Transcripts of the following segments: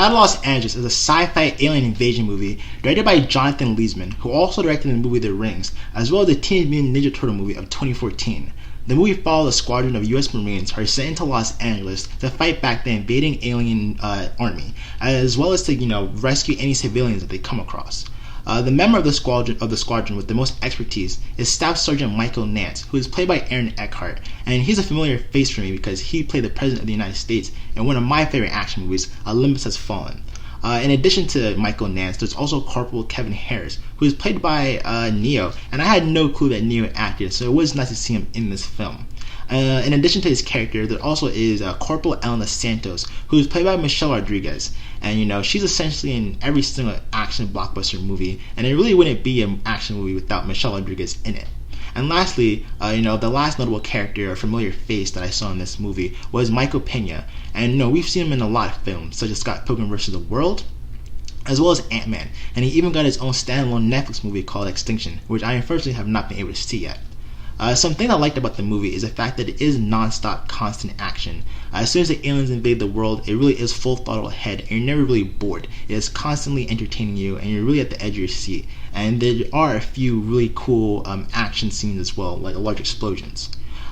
Battle Los Angeles is a sci-fi alien invasion movie directed by Jonathan Leesman, who also directed the movie The Rings, as well as the Teenage Mutant Ninja Turtle movie of 2014. The movie follows a squadron of U.S. Marines who are sent into Los Angeles to fight back the invading alien army, as well as to rescue any civilians that they come across. The member of the squadron with the most expertise is Staff Sergeant Michael Nance, who is played by Aaron Eckhart, and he's a familiar face for me because he played the President of the United States in one of my favorite action movies, Olympus Has Fallen. In addition to Michael Nance, there's also Corporal Kevin Harris, who is played by Neo, and I had no clue that Neo acted, so it was nice to see him in this film. In addition to his character, there also is Corporal Elena Santos, who is played by Michelle Rodriguez, and she's essentially in every single action blockbuster movie, and it really wouldn't be an action movie without Michelle Rodriguez in it. And lastly, the last notable character or familiar face that I saw in this movie was Michael Pena, and we've seen him in a lot of films, such as Scott Pilgrim vs. the World, as well as Ant-Man, and he even got his own standalone Netflix movie called Extinction, which I unfortunately have not been able to see yet. Something I liked about the movie is the fact that it is non-stop, constant action. As soon as the aliens invade the world, it really is full throttle ahead, and you're never really bored. It is constantly entertaining you, and you're really at the edge of your seat. And there are a few really cool action scenes as well, like large explosions.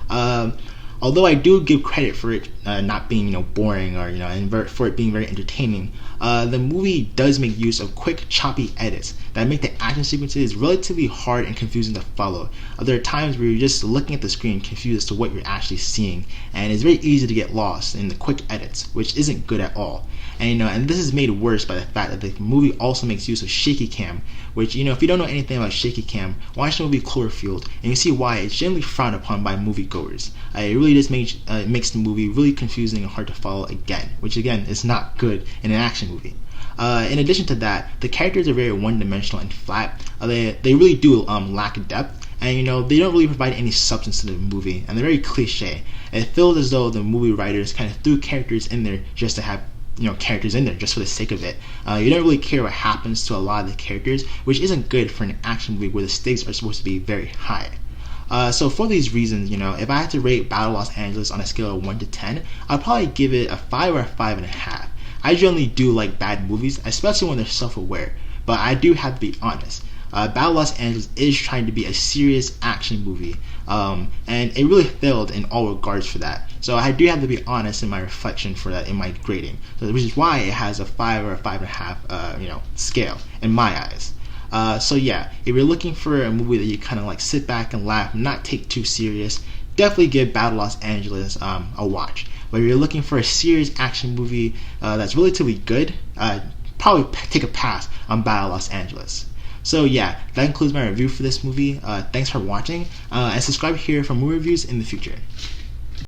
Although I do give credit for it not being boring or and for it being very entertaining, the movie does make use of quick, choppy edits that make the action sequences relatively hard and confusing to follow. There are times where you're just looking at the screen confused as to what you're actually seeing, and it's very easy to get lost in the quick edits, which isn't good at all. And this is made worse by the fact that the movie also makes use of shaky cam, which if you don't know anything about shaky cam, watch the movie Cloverfield, and you see why it's generally frowned upon by moviegoers. It really just makes the movie really confusing and hard to follow again, which again is not good in an action movie. In addition to that, the characters are very one-dimensional and flat. They really do lack depth, and they don't really provide any substance to the movie, and they're very cliche. It feels as though the movie writers kind of threw characters in there just to have characters in there just for the sake of it. You don't really care what happens to a lot of the characters, which isn't good for an action movie where the stakes are supposed to be very high. So for these reasons, if I had to rate Battle Los Angeles on a scale of 1 to 10, I'd probably give it a 5 or a 5.5. I generally do like bad movies, especially when they're self-aware, but I do have to be honest. Battle Los Angeles is trying to be a serious action movie, and it really failed in all regards for that. So I do have to be honest in my reflection for that in my grading, which is why it has a 5 or a 5.5, scale in my eyes. So yeah, if you're looking for a movie that you kind of like sit back and laugh, not take too serious, definitely give Battle Los Angeles a watch. But if you're looking for a serious action movie that's relatively good, probably take a pass on Battle Los Angeles. So yeah, that concludes my review for this movie. Thanks for watching, and subscribe here for more reviews in the future.